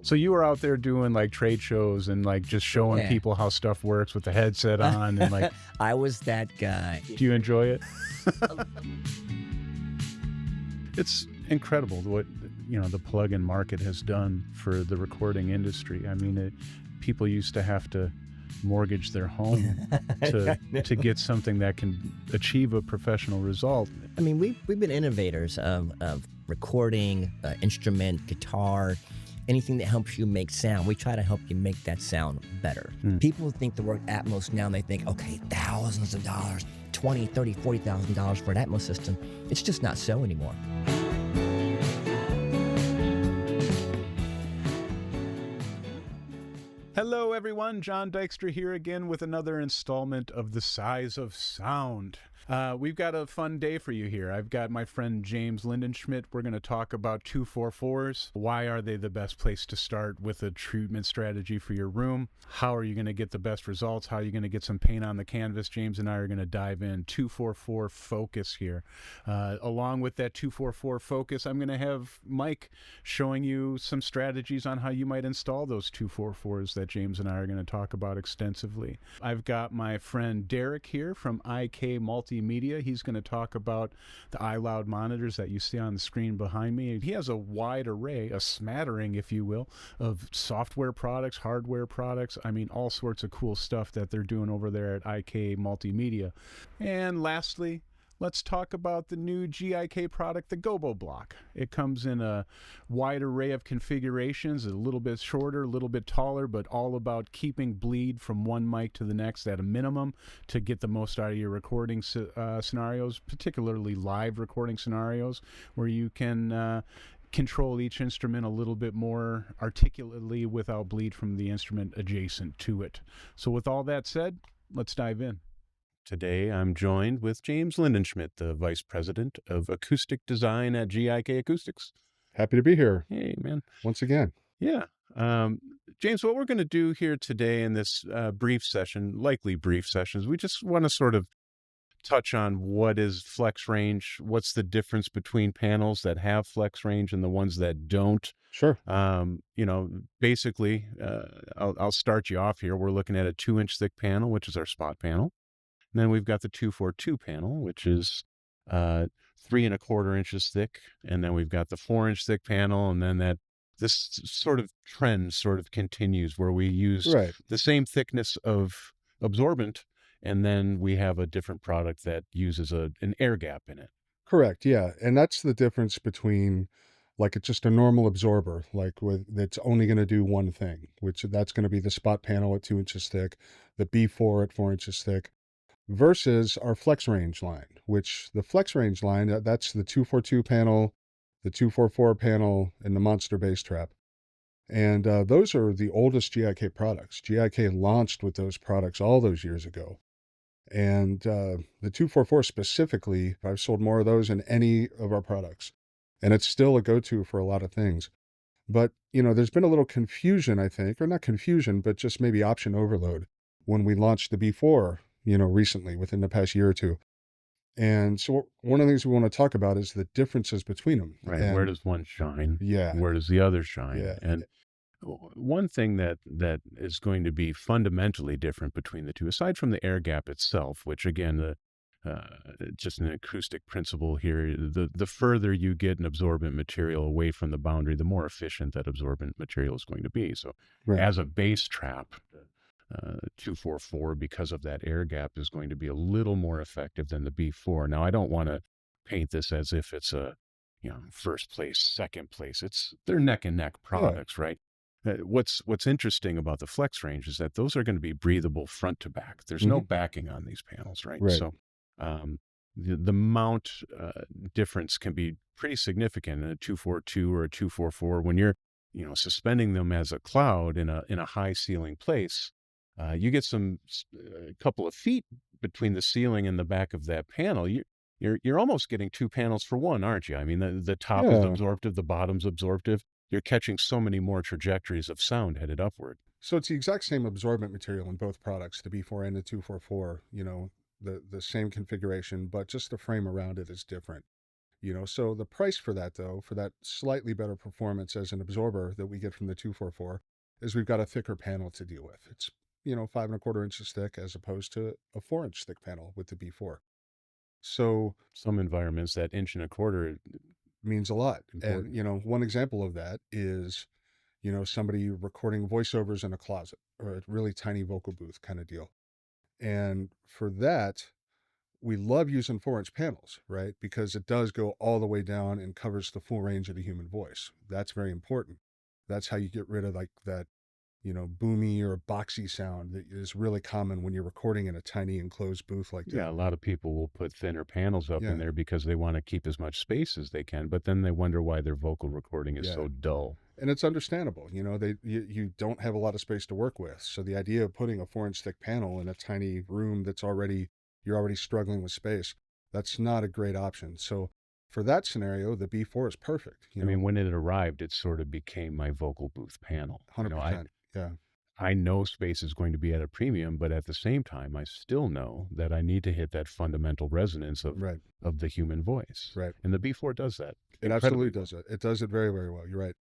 So you were out there doing like trade shows and like just showing Yeah. people how stuff works with the headset on and like, I was that guy. do you enjoy it? It's incredible what, the plug-in market has done for the recording industry. I mean, people used to have to mortgage their home to get something that can achieve a professional result. I mean, we've been innovators of recording, instrument, guitar, anything that helps you make sound. We try to help you make that sound better. People think the word Atmos now, and they think, okay, thousands of dollars, $20,000, $30,000, $40,000 for an Atmos system. It's just not so anymore. Hello, everyone. John Dykstra here again with another installment of The Size of Sound. We've got a fun day for you here. I've got my friend James Lindenschmidt. We're going to talk about 244s. Why are they the best place to start with a treatment strategy for your room? How are you going to get the best results? How are you going to get some paint on the canvas? James and I are going to dive in 244 focus here. Along with that 244 focus, I'm going to have Mike showing you some strategies on how you might install those 244s that James and I are going to talk about extensively. I've got my friend Derrick here from IK Multimedia. He's going to talk about the iLoud monitors that you see on the screen behind me. He has a wide array, a smattering, if you will, of software products, hardware products. I mean, all sorts of cool stuff that they're doing over there at IK Multimedia. And lastly, let's talk about the new GIK product, the Gobo Block. It comes in a wide array of configurations, a little bit shorter, a little bit taller, but all about keeping bleed from one mic to the next at a minimum to get the most out of your recording scenarios, particularly live recording scenarios, where you can control each instrument a little bit more articulately without bleed from the instrument adjacent to it. So with all that said, let's dive in. Today, I'm joined with James Lindenschmidt, the Vice President of Acoustic Design at GIK Acoustics. Happy to be here. Hey, man. Once again. Yeah. James, what we're going to do here today in this brief session, likely brief sessions, we just want to sort of touch on what is flex range, what's the difference between panels that have flex range and the ones that don't. Sure. Basically, I'll start you off here. We're looking at a 2-inch thick panel, which is our spot panel. And then we've got the 242 panel, which is 3 1/4 inches thick. And then we've got the 4-inch thick panel. And then this sort of trend sort of continues where we use the same thickness of absorbent. And then we have a different product that uses an air gap in it. Correct. Yeah. And that's the difference between like it's just a normal absorber, that's only going to do one thing, which that's going to be the spot panel at 2 inches thick, the B4 at 4 inches thick, versus our flex range line, which the flex range line, that's the 242 panel, the 244 panel, and the monster bass trap. And those are the oldest GIK products. GIK launched with those products all those years ago. And the 244 specifically, I've sold more of those than any of our products. And it's still a go-to for a lot of things. But, there's been a little confusion, I think, or not confusion, but just maybe option overload when we launched the B4 recently within the past year or two. And so one of the things we want to talk about is the differences between them. Right. And where does one shine? Yeah. Where does the other shine? Yeah. And one thing that is going to be fundamentally different between the two, aside from the air gap itself, which again, just an acoustic principle here, the further you get an absorbent material away from the boundary, the more efficient that absorbent material is going to be. So as a bass trap, 244, because of that air gap, is going to be a little more effective than the B4. Now, I don't want to paint this as if it's a first place, second place. They're neck and neck products, right? What's interesting about the flex range is that those are going to be breathable front to back. There's no backing on these panels, right? So the mount difference can be pretty significant in a 242 or a 244 when you're suspending them as a cloud in a high ceiling place. You get a couple of feet between the ceiling and the back of that panel. You're almost getting two panels for one, aren't you? I mean, the top is absorptive, the bottom's absorptive. You're catching so many more trajectories of sound headed upward. So it's the exact same absorbent material in both products, the B4 and the 244, the same configuration, but just the frame around it is different. So the price for that, though, for that slightly better performance as an absorber that we get from the 244, is we've got a thicker panel to deal with. It's 5.25 inches thick as opposed to a 4-inch thick panel with the B4. So some environments that 1.25 inches means a lot. important. And one example of that is somebody recording voiceovers in a closet or a really tiny vocal booth kind of deal. And for that, we love using 4-inch panels, right? Because it does go all the way down and covers the full range of the human voice. That's very important. That's how you get rid of like that, boomy or boxy sound that is really common when you're recording in a tiny enclosed booth like that. Yeah, a lot of people will put thinner panels up in there because they want to keep as much space as they can, but then they wonder why their vocal recording is so dull. And it's understandable. You don't have a lot of space to work with. So the idea of putting a 4-inch thick panel in a tiny room you're already struggling with space, that's not a great option. So for that scenario, the B4 is perfect. I mean, when it arrived, it sort of became my vocal booth panel. 100%. Yeah. I know space is going to be at a premium, but at the same time, I still know that I need to hit that fundamental resonance of the human voice. Right. And the B4 does that. It absolutely does it. It does it very, very well. You're right.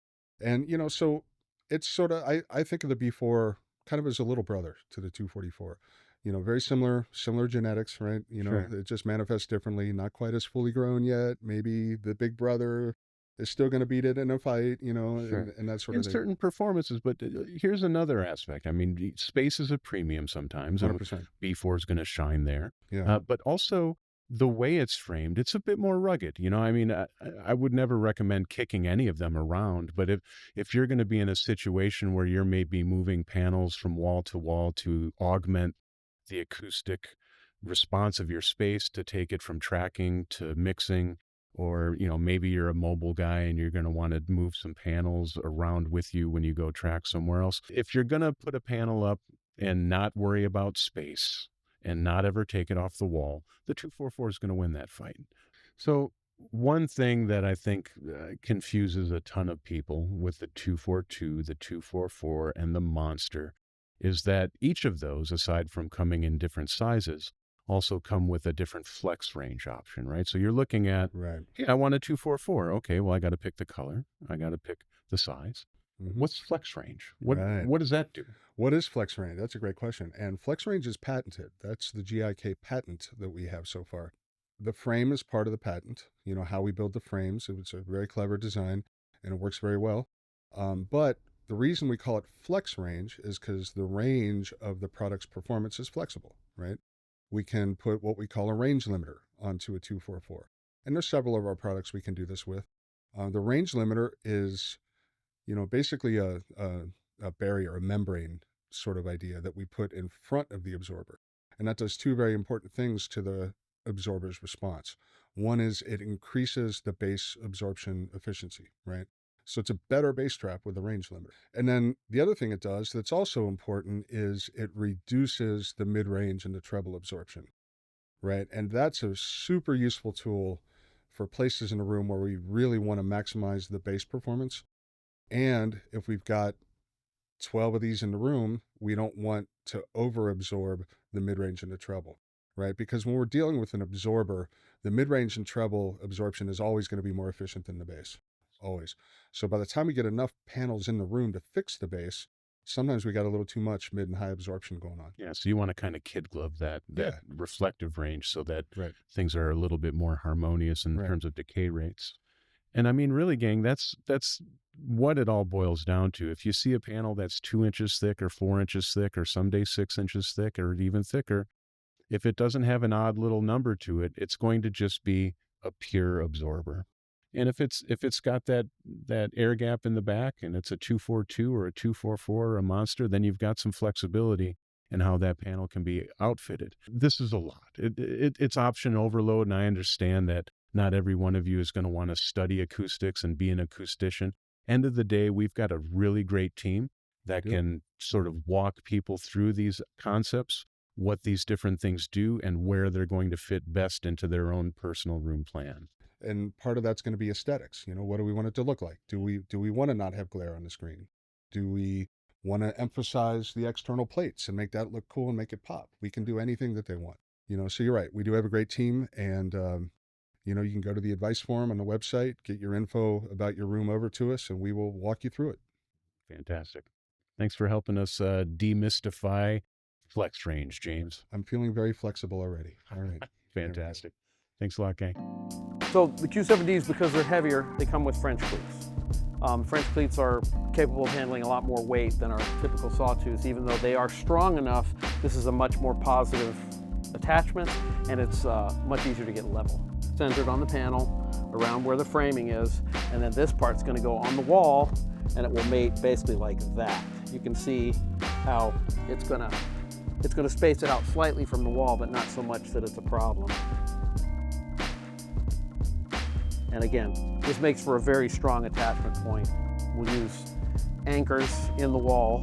And, so it's sort of, I think of the B4 kind of as a little brother to the 244. Very similar genetics, right? Sure. It just manifests differently, not quite as fully grown yet. Maybe the big brother is still going to beat it in a fight, Sure. and that sort of thing. In certain performances, but here's another aspect. I mean, space is a premium sometimes. 100%. B4 is going to shine there. Yeah. But also the way it's framed, it's a bit more rugged. I mean, I would never recommend kicking any of them around, but if you're going to be in a situation where you're maybe moving panels from wall to augment the acoustic response of your space, to take it from tracking to mixing, or maybe you're a mobile guy and you're going to want to move some panels around with you when you go track somewhere else. If you're going to put a panel up and not worry about space and not ever take it off the wall, the 244 is going to win that fight. So one thing that I think confuses a ton of people with the 242, the 244, and the Monster is that each of those, aside from coming in different sizes, also come with a different flex range option, right? So you're looking at, hey, I want a 244. Okay, well, I got to pick the color. I got to pick the size. Mm-hmm. What's flex range? What does that do? What is flex range? That's a great question. And flex range is patented. That's the GIK patent that we have so far. The frame is part of the patent, how we build the frames. It's a very clever design and it works very well. But the reason we call it flex range is because the range of the product's performance is flexible, right? We can put what we call a range limiter onto a 244. And there's several of our products we can do this with. The range limiter is, basically a barrier, a membrane sort of idea that we put in front of the absorber. And that does two very important things to the absorber's response. One is it increases the bass absorption efficiency, right? So it's a better bass trap with a range limiter. And then the other thing it does that's also important is it reduces the mid-range and the treble absorption, right? And that's a super useful tool for places in a room where we really want to maximize the bass performance. And if we've got 12 of these in the room, we don't want to over-absorb the mid-range and the treble, right? Because when we're dealing with an absorber, the mid-range and treble absorption is always going to be more efficient than the bass. Always. So by the time we get enough panels in the room to fix the bass, sometimes we got a little too much mid and high absorption going on. Yeah, so you want to kind of kid glove that reflective range so that things are a little bit more harmonious in terms of decay rates. And I mean, really, gang, that's what it all boils down to. If you see a panel that's 2 inches thick or 4 inches thick or someday 6 inches thick or even thicker, if it doesn't have an odd little number to it, it's going to just be a pure absorber. And if it's got that air gap in the back and it's a 242 or a 244 or a Monster, then you've got some flexibility in how that panel can be outfitted. This is a lot. It's option overload, and I understand that not every one of you is going to want to study acoustics and be an acoustician. End of the day, we've got a really great team that can sort of walk people through these concepts, what these different things do, and where they're going to fit best into their own personal room plan. And part of that's going to be aesthetics. What do we want it to look like? Do we want to not have glare on the screen? Do we want to emphasize the external plates and make that look cool and make it pop? We can do anything that they want. So you're right. We do have a great team, and you can go to the advice form on the website, get your info about your room over to us, and we will walk you through it. Fantastic. Thanks for helping us demystify flex range, James. I'm feeling very flexible already. All right. Fantastic. Thanks a lot, gang. So the Q7Ds, because they're heavier, they come with French cleats. French cleats are capable of handling a lot more weight than our typical sawtooths. Even though they are strong enough, this is a much more positive attachment, and it's much easier to get level. Centered on the panel, around where the framing is, and then this part's going to go on the wall, and it will mate basically like that. You can see how it's going to space it out slightly from the wall, but not so much that it's a problem. And again, this makes for a very strong attachment point. We'll use anchors in the wall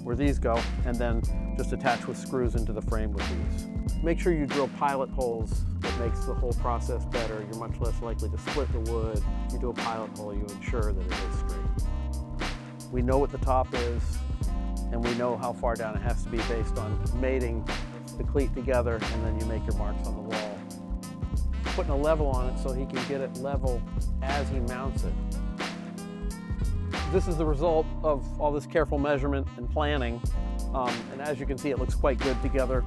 where these go, and then just attach with screws into the frame with these. Make sure you drill pilot holes. That makes the whole process better. You're much less likely to split the wood. You do a pilot hole, you ensure that it is straight. We know what the top is, and we know how far down it has to be based on mating the cleat together, and then you make your marks on the wall. Putting a level on it so he can get it level as he mounts it. This is the result of all this careful measurement and planning. And as you can see, it looks quite good together.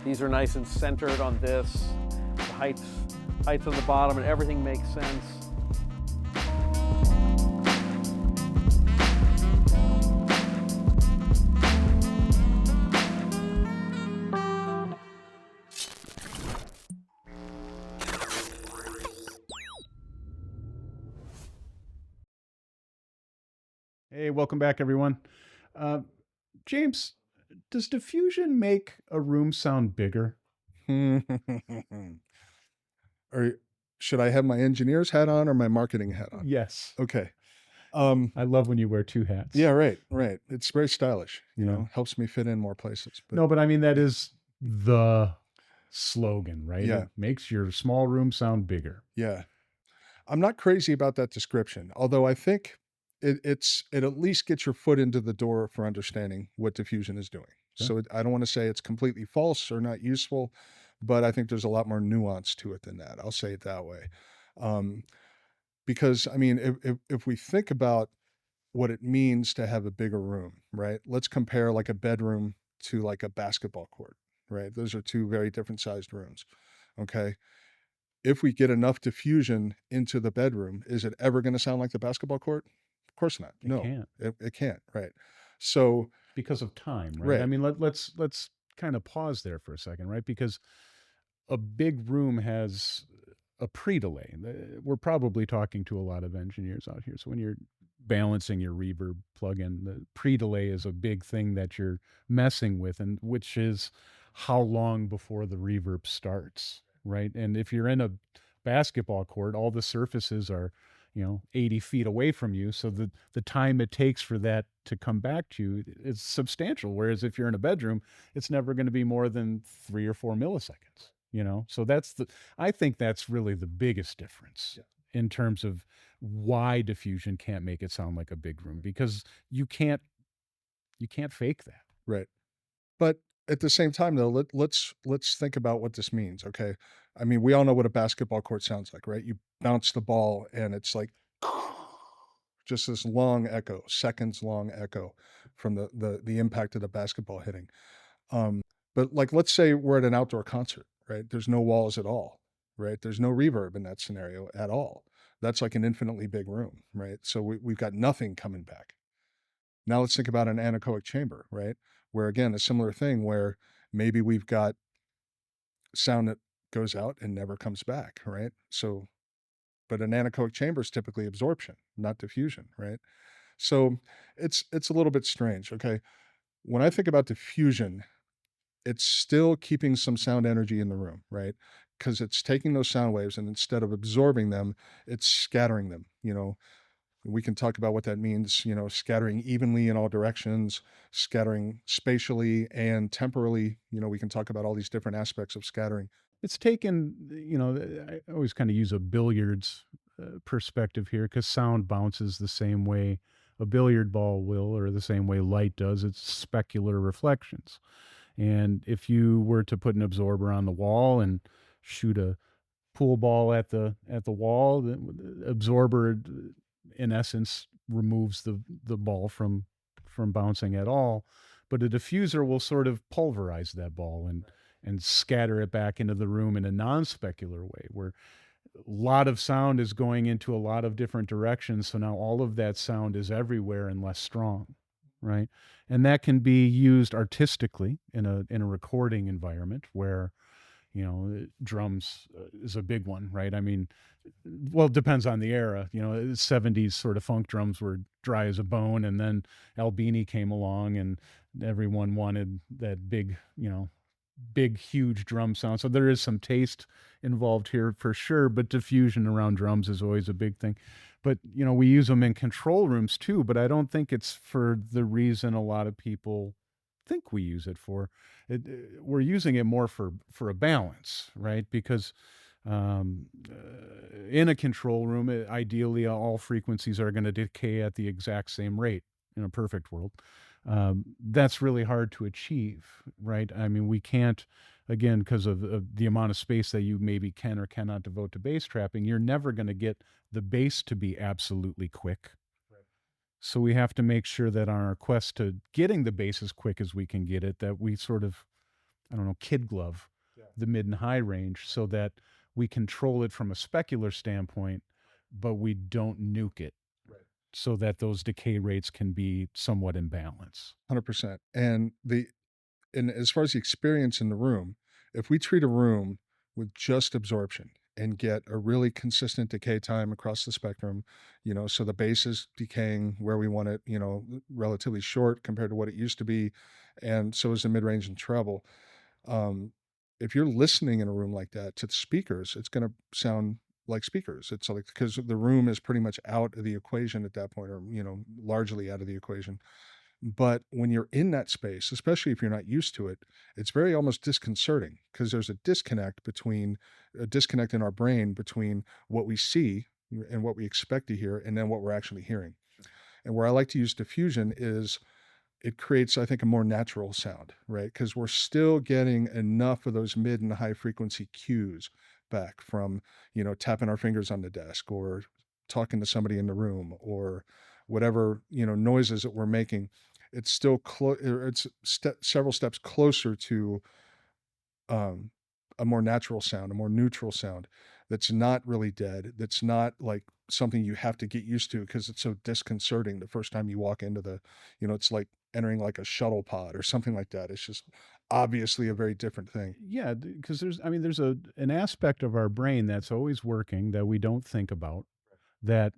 These are nice and centered on this. The heights on the bottom, and everything makes sense. Hey, welcome back, everyone. James, does diffusion make a room sound bigger? Or should I have my engineer's hat on or my marketing hat on? Yes. Okay. I love when you wear two hats. Yeah, right. It's very stylish, helps me fit in more places. But... No, but I mean, that is the slogan, right? Yeah. It makes your small room sound bigger. Yeah. I'm not crazy about that description, although I think it at least gets your foot into the door for understanding what diffusion is doing. Sure. So I don't want to say it's completely false or not useful, but I think there's a lot more nuance to it than that. I'll say it that way. Because I mean, if we think about what it means to have a bigger room, right? Let's compare like a bedroom to like a basketball court, right? Those are two very different sized rooms. Okay. If we get enough diffusion into the bedroom, is it ever going to sound like the basketball court? Of course not. No, it can't. Right. So because of time, right? I mean, let's kind of pause there for a second, right? Because a big room has a pre-delay. We're probably talking to a lot of engineers out here. So when you're balancing your reverb plugin, the pre-delay is a big thing that you're messing with, and which is how long before the reverb starts, right? And if you're in a basketball court, all the surfaces are 80 feet away from you. So the time it takes for that to come back to you is substantial. Whereas if you're in a bedroom, it's never going to be more than 3 or 4 milliseconds, So I think that's really the biggest difference in terms of why diffusion can't make it sound like a big room, because you can't fake that. Right. But at the same time, though, let's think about what this means. Okay. I mean, we all know what a basketball court sounds like, right? You bounce the ball and it's like just this long echo, seconds long echo from the impact of the basketball hitting. But like, let's say we're at an outdoor concert, right? There's no walls at all, right? There's no reverb in that scenario at all. That's like an infinitely big room, right? So we've got nothing coming back. Now let's think about an anechoic chamber, right? Where again, a similar thing where maybe we've got sound that goes out and never comes back, right? So, but an anechoic chamber is typically absorption, not diffusion, right? So it's a little bit strange, okay? When I think about diffusion, it's still keeping some sound energy in the room, right? Because it's taking those sound waves and instead of absorbing them, it's scattering them, We can talk about what that means, scattering evenly in all directions, scattering spatially and temporally. We can talk about all these different aspects of scattering. It's taken, I always kind of use a billiards perspective here, because sound bounces the same way a billiard ball will, or the same way light does. It's specular reflections. And if you were to put an absorber on the wall and shoot a pool ball at the wall. The absorber, in essence, removes the ball from bouncing at all, but a diffuser will sort of pulverize that ball and scatter it back into the room in a non-specular way, where a lot of sound is going into a lot of different directions. So now all of that sound is everywhere and less strong, right? And that can be used artistically in a recording environment where, you know, drums is a big one, right? I mean, well, it depends on the era. You know, 70s sort of funk drums were dry as a bone, and then Albini came along and everyone wanted that big, you know, big, huge drum sound. So there is some taste involved here for sure, but diffusion around drums is always a big thing. But, you know, we use them in control rooms too, but I don't think it's for the reason a lot of people think we use it for. We're using it more for a balance, right? Because in a control room, ideally all frequencies are going to decay at the exact same rate in a perfect world. That's really hard to achieve, right? I mean, we can't, again, because of the amount of space that you maybe can or cannot devote to bass trapping, you're never going to get the bass to be absolutely quick. Right. So we have to make sure that on our quest to getting the bass as quick as we can get it, that we sort of, I don't know, kid glove the mid and high range so that we control it from a specular standpoint, but we don't nuke it. So that those decay rates can be somewhat in balance. 100%. And as far as the experience in the room, if we treat a room with just absorption and get a really consistent decay time across the spectrum, you know, so the bass is decaying where we want it, you know, relatively short compared to what it used to be, and so is the mid-range and treble. If you're listening in a room like that to the speakers, it's going to sound like speakers. It's like, because the room is pretty much out of the equation at that point, or, you know, largely out of the equation. But when you're in that space, especially if you're not used to it, it's very almost disconcerting, because there's a disconnect in our brain between what we see and what we expect to hear and then what we're actually hearing. And where I like to use diffusion is it creates, I think, a more natural sound, right? Because we're still getting enough of those mid and high frequency cues back from, you know, tapping our fingers on the desk or talking to somebody in the room or whatever, you know, noises that we're making. It's still several steps closer to a more natural sound, a more neutral sound that's not really dead, that's not like something you have to get used to because it's so disconcerting the first time you walk into the, you know, it's like entering like a shuttle pod or something like that. It's just obviously a very different thing. Yeah, because there's an aspect of our brain that's always working that we don't think about, that,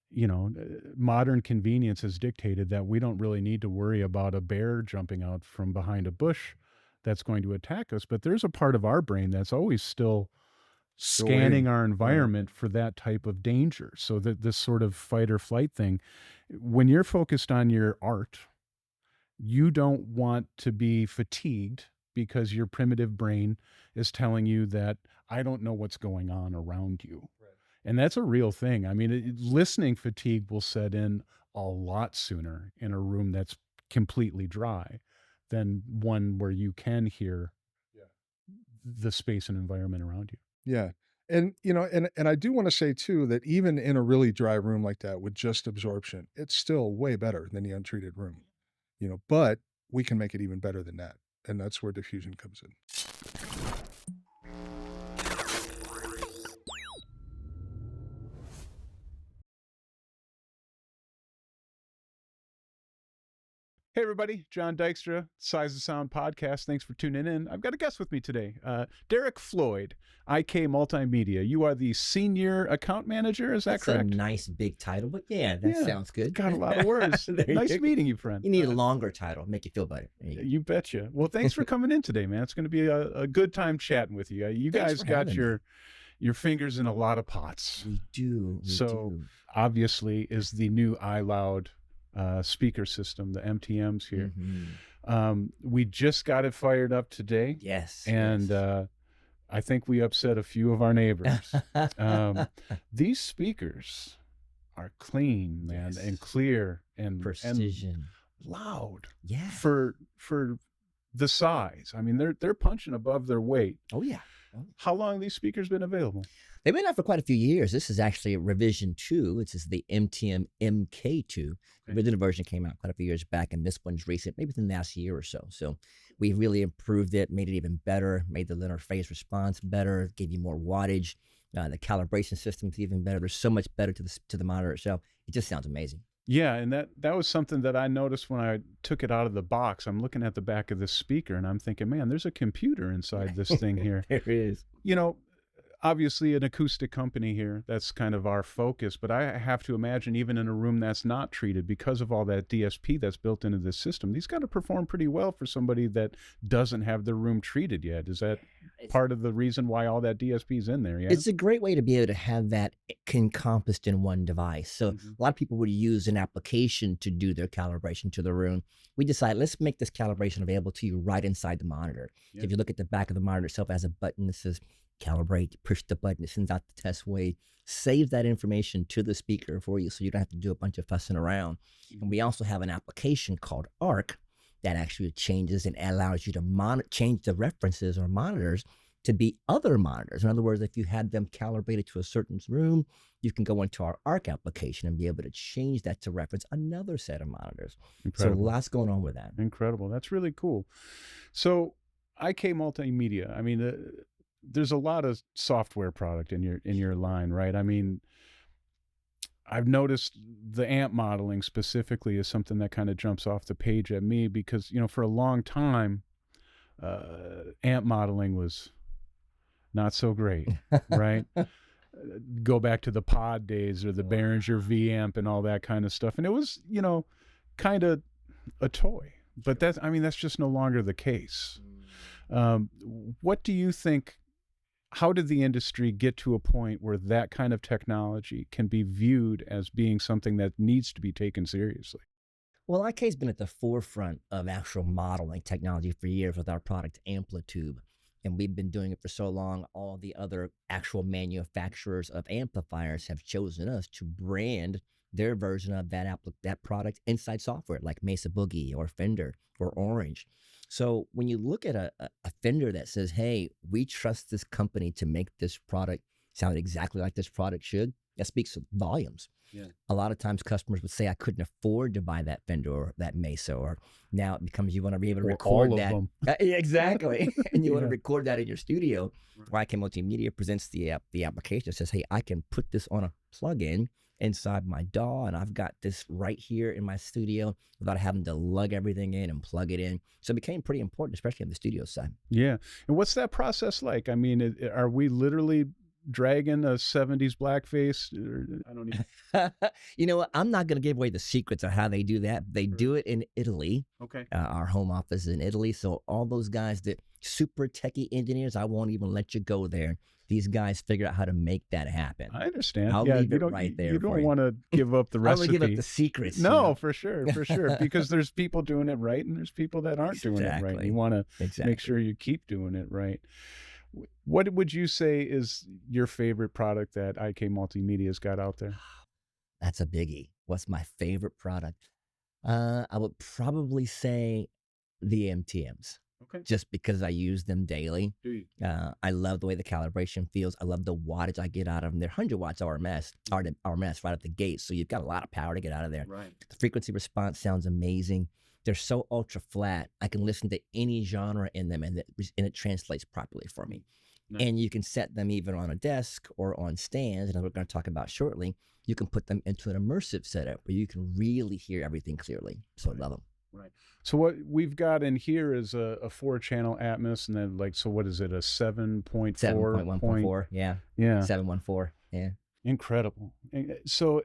you know, modern convenience has dictated that we don't really need to worry about a bear jumping out from behind a bush that's going to attack us. But there's a part of our brain that's always still scanning our environment for that type of danger. So that this sort of fight or flight thing, when you're focused on your art, you don't want to be fatigued because your primitive brain is telling you that I don't know what's going on around you. Right. And that's a real thing. I mean, listening fatigue will set in a lot sooner in a room that's completely dry than one where you can hear the space and environment around you. Yeah. And, you know, and I do want to say too, that even in a really dry room like that with just absorption, it's still way better than the untreated room, you know, but we can make it even better than that. And that's where diffusion comes in. Hey everybody, John Dykstra, Size of Sound podcast. Thanks for tuning in. I've got a guest with me today, Derrick Floyd, IK Multimedia. You are the senior account manager, is that correct? That's a nice big title, but that sounds good. Got a lot of words. Nice meeting you, friend. You need a longer title, make you feel better. You betcha. Well, thanks for coming in today, man. It's going to be a good time chatting with you. You guys got your fingers in a lot of pots. We do. Obviously is the new iLoud speaker system, the MTMs here. Mm-hmm. We just got it fired up today. Yes. And I think we upset a few of our neighbors. These speakers are clean, man, and clear and precision, and loud. Yeah. For the size. I mean, they're punching above their weight. Oh yeah. How long have these speakers been available? They've been out for quite a few years. This is actually revision 2, which is the MTM MK2. The original version came out quite a few years back, and this one's recent, maybe within the last year or so. So we really improved it, made it even better, made the linear phase response better, gave you more wattage. The calibration system's even better. There's so much better to the monitor itself. It just sounds amazing. Yeah, and that was something that I noticed when I took it out of the box. I'm looking at the back of this speaker, and I'm thinking, man, there's a computer inside this thing here. There is. You know, obviously an acoustic company here, that's kind of our focus, but I have to imagine even in a room that's not treated, because of all that DSP that's built into this system, these got to perform pretty well for somebody that doesn't have their room treated yet. Is that part of the reason why all that DSP is in there? Yeah, it's a great way to be able to have that encompassed in one device. So a lot of people would use an application to do their calibration to the room. We decided, let's make this calibration available to you right inside the monitor. Yeah. So if you look at the back of the monitor itself, it has a button that says calibrate. You push the button, it sends out the test wave, saves that information to the speaker for you, so you don't have to do a bunch of fussing around. And we also have an application called ARC that actually changes and allows you to change the references or monitors to be other monitors. In other words, if you had them calibrated to a certain room, you can go into our ARC application and be able to change that to reference another set of monitors. Incredible. So lots going on with that. Incredible. That's really cool. So IK Multimedia, I mean, there's a lot of software product in your line, right? I mean, I've noticed the amp modeling specifically is something that kind of jumps off the page at me, because, you know, for a long time, amp modeling was not so great, right? Go back to the Pod days or the Behringer V amp and all that kind of stuff. And it was, you know, kind of a toy, but that's just no longer the case. What do you think? How did the industry get to a point where that kind of technology can be viewed as being something that needs to be taken seriously? Well, IK's been at the forefront of actual modeling technology for years with our product Amplitude. And we've been doing it for so long, all the other actual manufacturers of amplifiers have chosen us to brand their version of that product inside software, like Mesa Boogie or Fender or Orange. So when you look at a Fender that says, hey, we trust this company to make this product sound exactly like this product should, that speaks volumes. Yeah. A lot of times customers would say, I couldn't afford to buy that Fender or that Mesa, or now it becomes you want to be able to record that. Exactly. And you want to record that in your studio. Right. IK Multimedia presents the application that says, hey, I can put this on a plug-in inside my DAW, and I've got this right here in my studio without having to lug everything in and plug it in. So it became pretty important, especially on the studio side. Yeah. And what's that process like? I mean, are we literally dragging a 70s blackface? I don't even... You know what? I'm not going to give away the secrets of how they do that. They do it in Italy. Okay. Our home office is in Italy. So all those guys that super techie engineers, I won't even let you go there. These guys figure out how to make that happen. I understand. I'll leave it right there. You don't want to give up the recipe. I don't give up the secrets. No, you know? For sure. Because there's people doing it right and there's people that aren't doing it right. You want to make sure you keep doing it right. What would you say is your favorite product that IK Multimedia's got out there? That's a biggie. What's my favorite product? I would probably say the MTMs. Okay. Just because I use them daily. I love the way the calibration feels. I love the wattage I get out of them. They're 100 watts RMS right at the gate. So you've got a lot of power to get out of there. Right. The frequency response sounds amazing. They're so ultra flat. I can listen to any genre in them and it translates properly for me. Nice. And you can set them even on a desk or on stands, and as we're going to talk about shortly, you can put them into an immersive setup where you can really hear everything clearly. So I love them. Right. So what we've got in here is a 4-channel Atmos, and then so what is it, a 7.4? 7.1.4, yeah. Yeah. 7.14, yeah. Incredible. So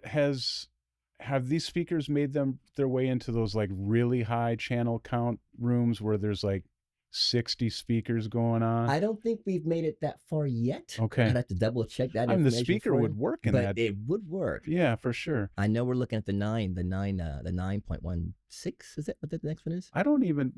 have these speakers made their way into those like really high channel count rooms where there's like 60 speakers going on? I don't think we've made it that far yet. Okay. I'd have to double check that. I mean, the speaker would work in that. It would work. Yeah, for sure. I know we're looking at the 9.16. Is that what the next one is? I don't even,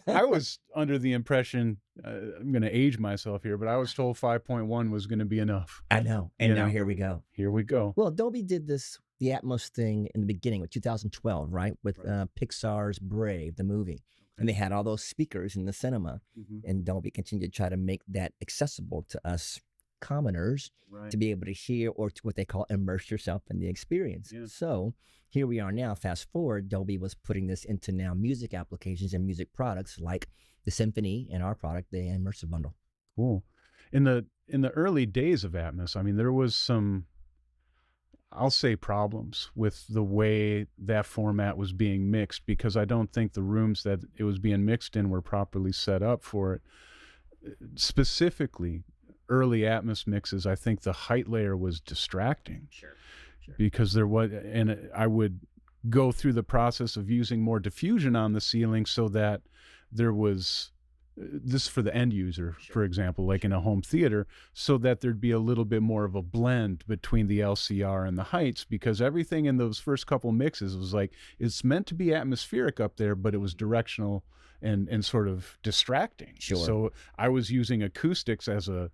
I was under the impression, I'm going to age myself here, but I was told 5.1 was going to be enough. I know. And now here we go. Here we go. Well, Dolby did the Atmos thing in the beginning with 2012, right? With Pixar's Brave, the movie. And they had all those speakers in the cinema. And Dolby continued to try to make that accessible to us commoners to be able to hear, or to what they call immerse yourself in the experience. So here we are now, fast forward, Dolby was putting this into now music applications and music products like the Symphony and our product, the Immersive Bundle. Cool. In the early days of Atmos, I mean, there was some, I'll say, problems with the way that format was being mixed, because I don't think the rooms that it was being mixed in were properly set up for it. Specifically, early Atmos mixes, I think the height layer was distracting. Sure. Because there was, and I would go through the process of using more diffusion on the ceiling so that there was, this for the end user, for example, like in a home theater, so that there'd be a little bit more of a blend between the LCR and the heights, because everything in those first couple mixes was like, it's meant to be atmospheric up there, but it was directional and sort of distracting. So I was using acoustics as a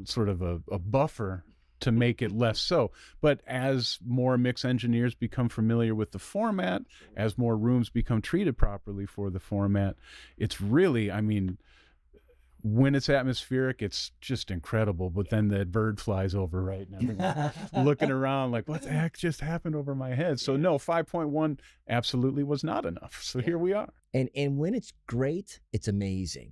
sort of a buffer to make it less so. But as more mix engineers become familiar with the format, as more rooms become treated properly for the format, it's really, I mean, when it's atmospheric, it's just incredible. But then the bird flies over, right? And everyone's looking around like, what the heck just happened over my head? So no, 5.1 absolutely was not enough. So here we are. And when it's great, it's amazing.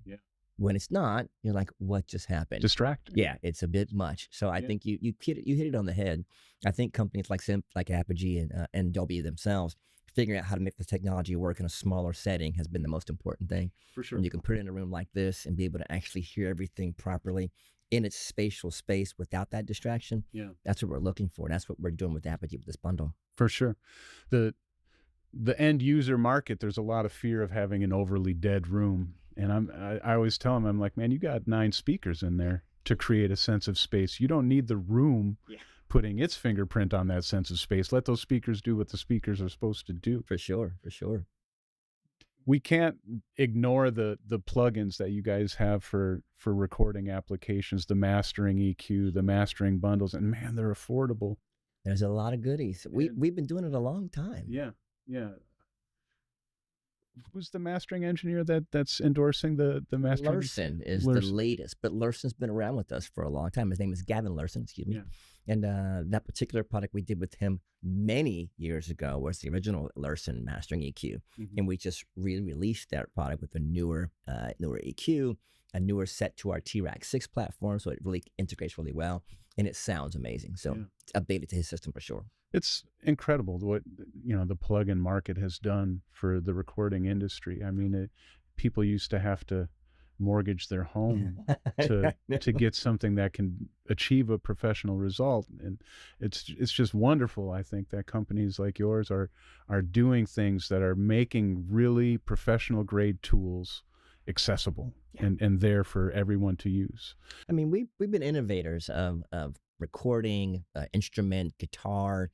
When it's not, you're like, what just happened? Distracting. Yeah, it's a bit much. So I think you hit it on the head. I think companies like Apogee and Dolby themselves, figuring out how to make the technology work in a smaller setting has been the most important thing. For sure. And you can put it in a room like this and be able to actually hear everything properly in its spatial space without that distraction. That's what we're looking for. That's what we're doing with Apogee with this bundle. For sure. The end user market, there's a lot of fear of having an overly dead room. And I always tell them, I'm like, man, you got 9 speakers in there to create a sense of space. You don't need the room putting its fingerprint on that sense of space. Let those speakers do what the speakers are supposed to do. For sure. We can't ignore the plugins that you guys have for recording applications, the mastering EQ, the mastering bundles, and man, they're affordable. There's a lot of goodies. We've been doing it a long time. Yeah. Who's the mastering engineer that's endorsing the mastering? Larson is the latest, but Larson's been around with us for a long time. His name is Gavin Larson, excuse me. And that particular product we did with him many years ago was the original Larson mastering EQ. And we just re-released that product with a newer EQ, a newer set to our T-Rack 6 platform, so it really integrates really well, and it sounds amazing. So it's updated to his system for sure. It's incredible what the plug-in market has done for the recording industry. I mean, people used to have to mortgage their home to get something that can achieve a professional result, and it's just wonderful. I think that companies like yours are doing things that are making really professional grade tools accessible and there for everyone to use. I mean, we've been innovators of recording, instrument, guitar,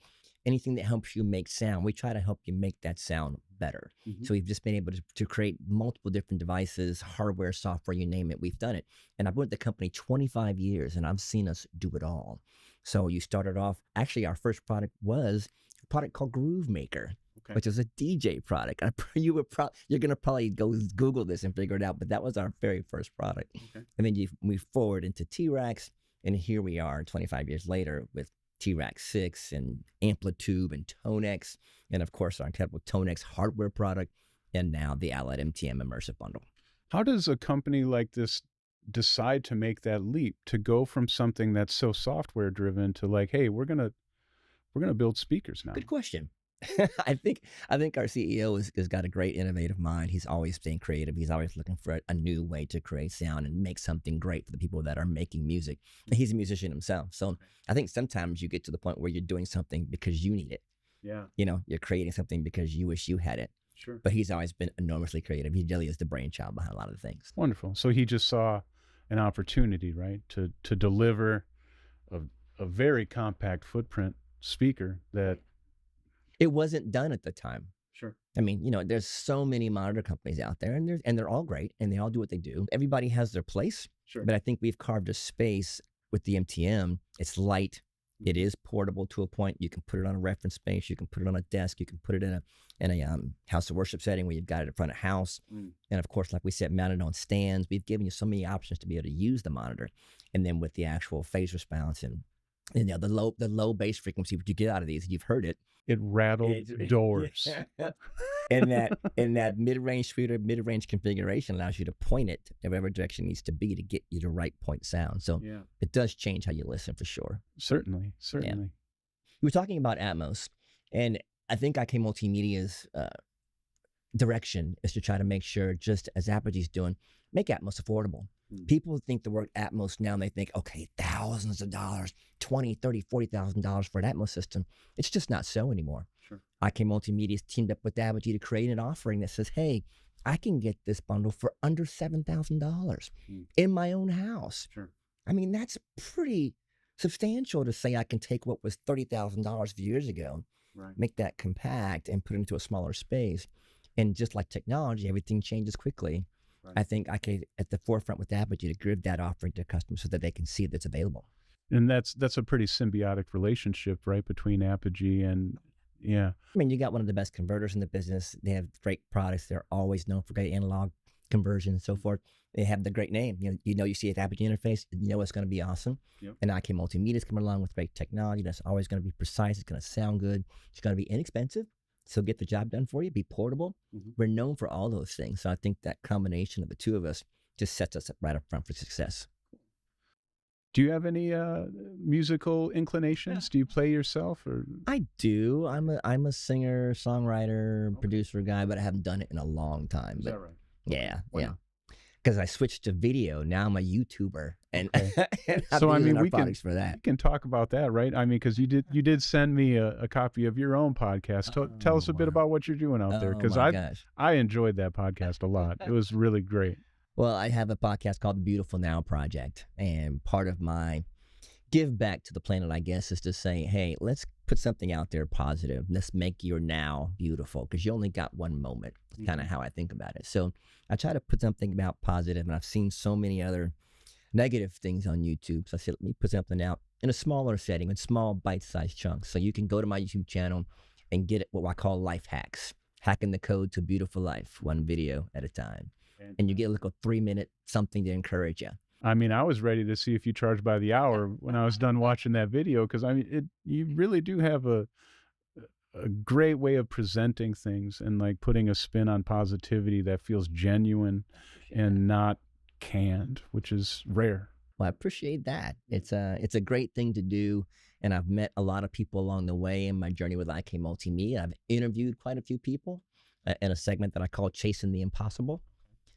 anything that helps you make sound. We try to help you make that sound better. So we've just been able to create multiple different devices, hardware, software, you name it, we've done it. And I've been with the company 25 years and I've seen us do it all. So you started off, actually our first product was a product called Groove Maker, which is a DJ product. You're going to probably go Google this and figure it out, but that was our very first product. And then you move forward into T-Racks, and here we are 25 years later with T-Rack 6 and Amplitude and Tonex, and of course our incredible Tonex hardware product, and now the iLoud MTM Immersive Bundle. How does a company like this decide to make that leap, to go from something that's so software driven to like, hey, we're gonna build speakers now? Good question. I think our CEO has got a great innovative mind. He's always staying creative. He's always looking for a new way to create sound and make something great for the people that are making music. And he's a musician himself. So I think sometimes you get to the point where you're doing something because you need it. You're creating something because you wish you had it. But he's always been enormously creative. He really is the brainchild behind a lot of the things. Wonderful. So he just saw an opportunity, right, to deliver a very compact footprint speaker that it wasn't done at the time. I mean, there's so many monitor companies out there, and they're all great, and they all do what they do. Everybody has their place, but I think we've carved a space with the MTM. It's light, It is portable to a point. You can put it on a reference space. You can put it on a desk. You can put it in a house of worship setting where you've got it in front of house. And of course, like we said, mounted on stands. We've given you so many options to be able to use the monitor. And then with the actual phase response and the low bass frequency, what you get out of these, you've heard it. It rattled doors. And that mid-range tweeter, mid-range configuration allows you to point it in whatever direction it needs to be to get you the right point sound. So it does change how you listen for sure. Certainly. Yeah. You were talking about Atmos, and I think IK Multimedia's direction is to try to make sure, just as Apogee's doing, make Atmos affordable. People think the word Atmos now, and they think, okay, thousands of dollars, $20,000, $30,000, $40,000 for an Atmos system. It's just not so anymore. Sure. IK Multimedia's teamed up with Apogee to create an offering that says, hey, I can get this bundle for under $7,000 in my own house. Sure. I mean, that's pretty substantial to say I can take what was $30,000 a few years ago, make that compact and put it into a smaller space. And just like technology, everything changes quickly. I think I can at the forefront with Apogee to give that offering to customers so that they can see that's available. And that's a pretty symbiotic relationship, right, between Apogee and, I mean, you got one of the best converters in the business. They have great products. They're always known for great analog conversion and so forth. They have the great name. You see at Apogee interface, you know it's going to be awesome. Yep. And IK Multimedia is coming along with great technology that's always going to be precise. It's going to sound good. It's going to be inexpensive. So get the job done for you, be portable. We're known for all those things. So I think that combination of the two of us just sets us up right up front for success. Do you have any musical inclinations? Do you play yourself? Or I do. I'm a singer, songwriter, producer guy, but I haven't done it in a long time. Is that right? Yeah, because I switched to video. Now I'm a YouTuber, and, and so I mean, we can talk about that, right? I mean, because you did send me a copy of your own podcast. Tell us a bit about what you're doing out there, because I enjoyed that podcast a lot. It was really great. Well, I have a podcast called the Beautiful Now Project, and part of my give back to the planet, I guess, is to say, hey, let's put something out there positive. Let's make your now beautiful, because you only got one moment. That's kind of how I think about it. So I try to put something about positive, and I've seen so many other negative things on YouTube. So I said, let me put something out in a smaller setting, in small bite-sized chunks. So you can go to my YouTube channel and get what I call life hacks, hacking the code to a beautiful life, one video at a time. And you get a little 3-minute something to encourage you. I mean, I was ready to see if you charge by the hour when I was done watching that video, because I mean, you really do have a great way of presenting things and like putting a spin on positivity that feels genuine and not canned, which is rare. Well, I appreciate that. It's a great thing to do, and I've met a lot of people along the way in my journey with IK Multimedia. I've interviewed quite a few people in a segment that I call Chasing the Impossible.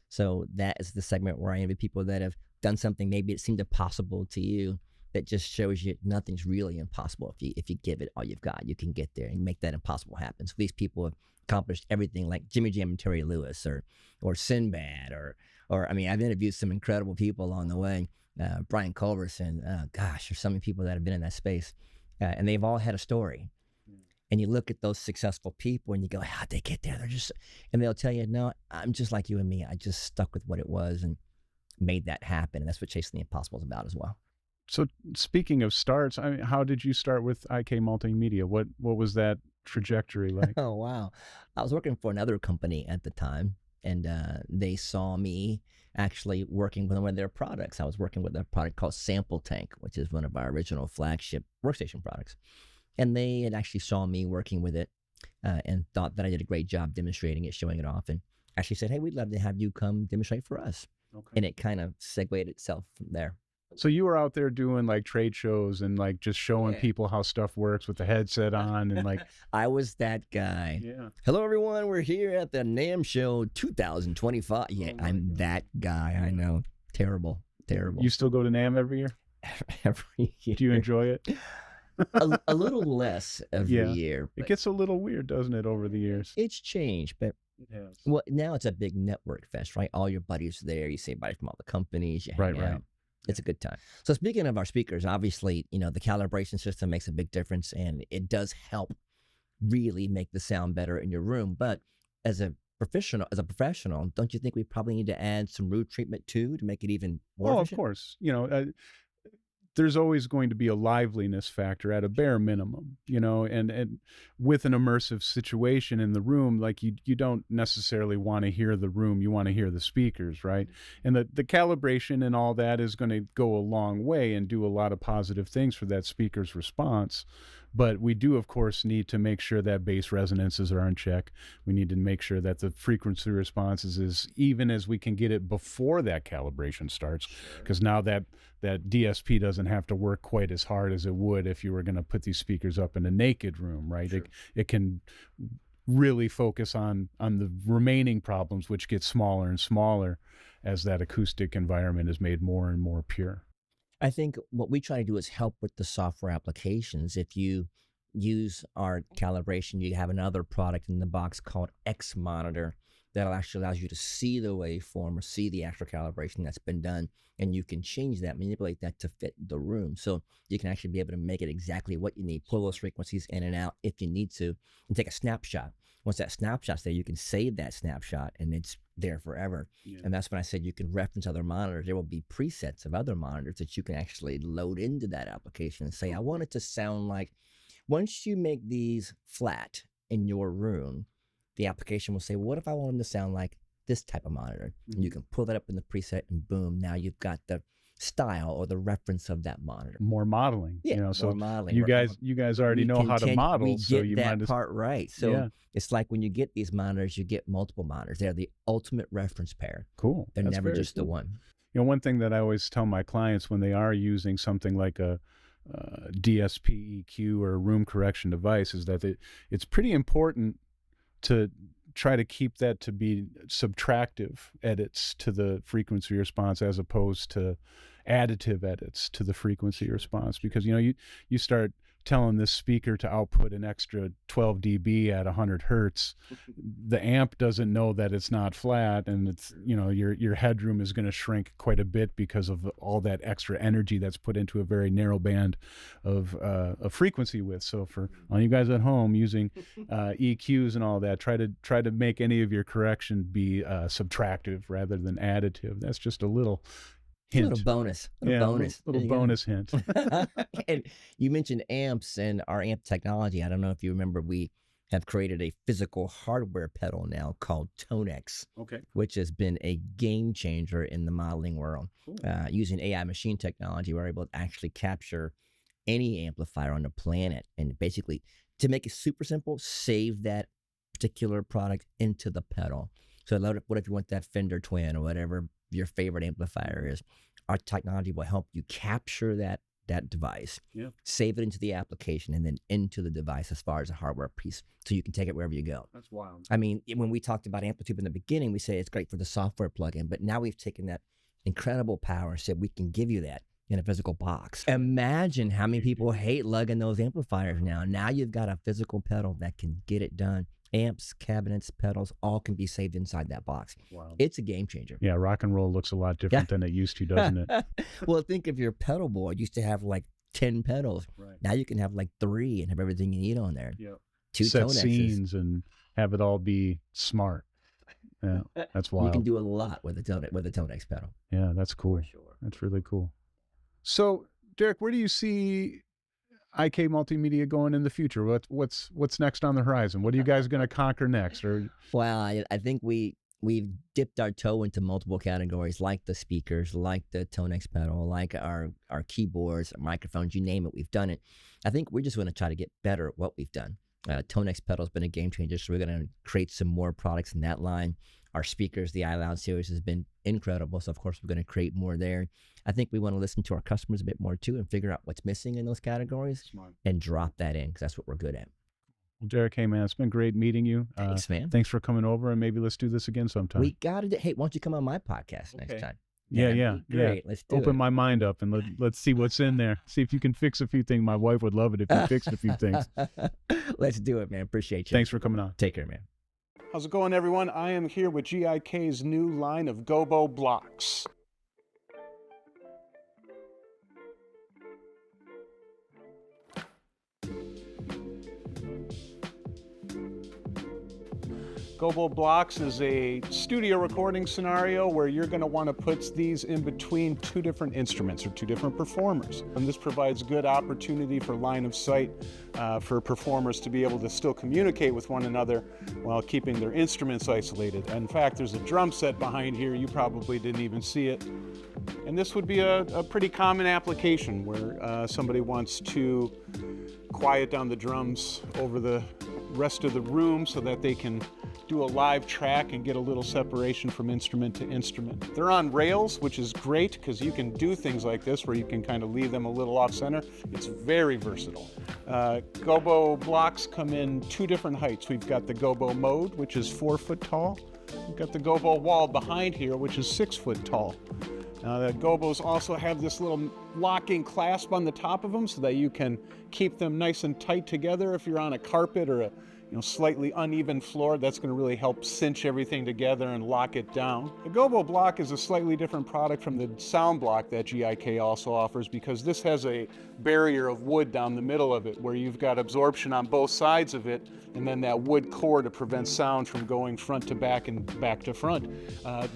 So that is the segment where I interview people that have done something maybe it seemed impossible to you, that just shows you nothing's really impossible. If you give it all you've got, you can get there and make that impossible happen. So these people have accomplished everything, like Jimmy Jam and Terry Lewis, or Sinbad, or I mean, I've interviewed some incredible people along the way. Brian Culberson, gosh, there's so many people that have been in that space, and they've all had a story. And you look at those successful people and you go, how'd they get there? And they'll tell you, no, I'm just like you and me. I just stuck with what it was and made that happen. And that's what Chasing the Impossible is about as well. So speaking of starts, I mean, how did you start with IK Multimedia? What was that trajectory like? Oh, wow. I was working for another company at the time, and they saw me actually working with one of their products. I was working with a product called Sample Tank, which is one of our original flagship workstation products. And they had actually saw me working with it and thought that I did a great job demonstrating it, showing it off, and actually said, hey, we'd love to have you come demonstrate for us. Okay. And it kind of segued itself from there. So you were out there doing like trade shows and like just showing people how stuff works with the headset on and like. I was that guy. Yeah. Hello, everyone. We're here at the NAMM Show 2025. Yeah, I'm that guy. I know. Terrible. You still go to NAMM every year? Every year. Do you enjoy it? a little less every year. It gets a little weird, doesn't it, over the years? It's changed, but well, now it's a big network fest, right? All your buddies are there. You see everybody from all the companies. You hang out. It's a good time. So speaking of our speakers, obviously, the calibration system makes a big difference, and it does help really make the sound better in your room. But as a professional, don't you think we probably need to add some root treatment too to make it even more efficient? Of course. there's always going to be a liveliness factor at a bare minimum, you know, and with an immersive situation in the room, like you don't necessarily want to hear the room, you want to hear the speakers, right? And the calibration and all that is going to go a long way and do a lot of positive things for that speaker's response. But we do, of course, need to make sure that bass resonances are in check. We need to make sure that the frequency responses is even as we can get it before that calibration starts, because now that DSP doesn't have to work quite as hard as it would if you were going to put these speakers up in a naked room, right? Sure. It can really focus on the remaining problems, which get smaller and smaller as that acoustic environment is made more and more pure. I think what we try to do is help with the software applications. If you use our calibration, you have another product in the box called X Monitor that actually allows you to see the waveform or see the actual calibration that's been done, and you can change that, manipulate that to fit the room. So you can actually be able to make it exactly what you need, pull those frequencies in and out if you need to, and take a snapshot. Once that snapshot's there, you can save that snapshot and it's there forever. Yeah. And that's when I said you can reference other monitors. There will be presets of other monitors that you can actually load into that application and say, I want it to sound like, once you make these flat in your room, the application will say, well, what if I want them to sound like this type of monitor? Mm-hmm. And you can pull that up in the preset and boom, now you've got the style or the reference of that monitor. More modeling. Yeah, you know, more so modeling. You guys already know how to model, so you get might that part right. So yeah. It's like when you get these monitors, you get multiple monitors. They're the ultimate reference pair. Cool. They're never just the one. You know, one thing that I always tell my clients when they are using something like a DSP EQ or a room correction device is that it's pretty important to try to keep that to be subtractive edits to the frequency response as opposed to additive edits to the frequency response, because you know you start telling this speaker to output an extra 12 dB at 100 hertz, the amp doesn't know that it's not flat, and it's, you know, your headroom is going to shrink quite a bit because of all that extra energy that's put into a very narrow band of frequency width. So for all you guys at home using EQs and all that, try to make any of your correction be subtractive rather than additive. That's just a little hint. A little bonus hint. And you mentioned amps and our amp technology. I don't know if you remember, we have created a physical hardware pedal now called Tonex, which has been a game changer in the modeling world. Cool. Using AI machine technology, we're able to actually capture any amplifier on the planet, and basically, to make it super simple, save that particular product into the pedal. So what if you want that Fender Twin or whatever your favorite amplifier is? Our technology will help you capture that device, save it into the application, and then into the device as far as a hardware piece, so you can take it wherever you go. That's wild. I mean, when we talked about Amplitude in the beginning, we say it's great for the software plugin, but now we've taken that incredible power and said we can give you that in a physical box. Imagine how many people hate lugging those amplifiers now. Now you've got a physical pedal that can get it done. Amps, cabinets, pedals, all can be saved inside that box. Wow. It's a game changer. Yeah, rock and roll looks a lot different than it used to, doesn't it? Well, think of your pedal board. Used to have like 10 pedals. Right. Now you can have like 3 and have everything you need on there. Yep. 2 set Tonexes. Scenes and have it all be smart. Yeah, that's wild. You can do a lot with a Tonex pedal. Yeah, that's cool. For sure. That's really cool. So, Derrick, where do you see IK Multimedia going in the future? What's next on the horizon? What are you guys going to conquer next? Or well, I think we've dipped our toe into multiple categories, like the speakers, like the Tonex pedal, like our keyboards, our microphones, you name it, we've done it. I think we're just going to try to get better at what we've done. Tonex pedal's been a game changer, so we're going to create some more products in that line. Our speakers, the iLoud series, has been incredible, so of course we're going to create more there. I think we want to listen to our customers a bit more too and figure out what's missing in those categories. Smart. And drop that in, because that's what we're good at. Well, Derrick, hey man, it's been great meeting you. Thanks, man. Thanks for coming over, and maybe let's do this again sometime. We got to. Hey, why don't you come on my podcast next time? Yeah. Great. Let's do Open my mind up and let's see what's in there. See if you can fix a few things. My wife would love it if you fixed a few things. Let's do it, man. Appreciate you. Thanks for coming on. Take care, man. How's it going, everyone? I am here with GIK's new line of gobo blocks. Gobo Blocks is a studio recording scenario where you're going to want to put these in between two different instruments or two different performers. And this provides good opportunity for line of sight for performers to be able to still communicate with one another while keeping their instruments isolated. In fact, there's a drum set behind here. You probably didn't even see it. And this would be a pretty common application where somebody wants to quiet down the drums over the rest of the room so that they can do a live track and get a little separation from instrument to instrument. They're on rails, which is great because you can do things like this where you can kind of leave them a little off center. It's very versatile. Gobo Blocks come in two different heights. We've got the Gobo Mode, which is 4 foot tall. We've got the Gobo Wall behind here, which is 6 foot tall. The Gobos also have this little locking clasp on the top of them so that you can keep them nice and tight together if you're on a carpet or a slightly uneven floor. That's going to really help cinch everything together and lock it down. The Gobo Block is a slightly different product from the sound block that GIK also offers because this has a barrier of wood down the middle of it where you've got absorption on both sides of it and then that wood core to prevent sound from going front to back and back to front.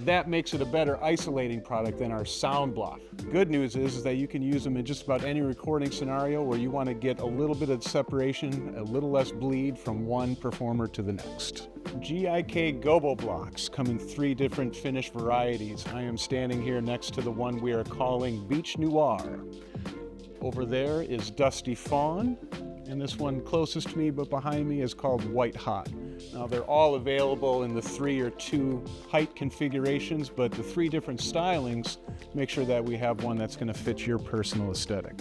That makes it a better isolating product than our sound block. Good news is that you can use them in just about any recording scenario where you want to get a little bit of separation, a little less bleed from one performer to the next. GIK Gobo Blocks come in 3 different finish varieties. I am standing here next to the one we are calling Beach Noir. Over there is Dusty Fawn, and this one closest to me but behind me is called White Hot. Now they're all available in the 3 or 2 height configurations, but the 3 different stylings make sure that we have one that's going to fit your personal aesthetic.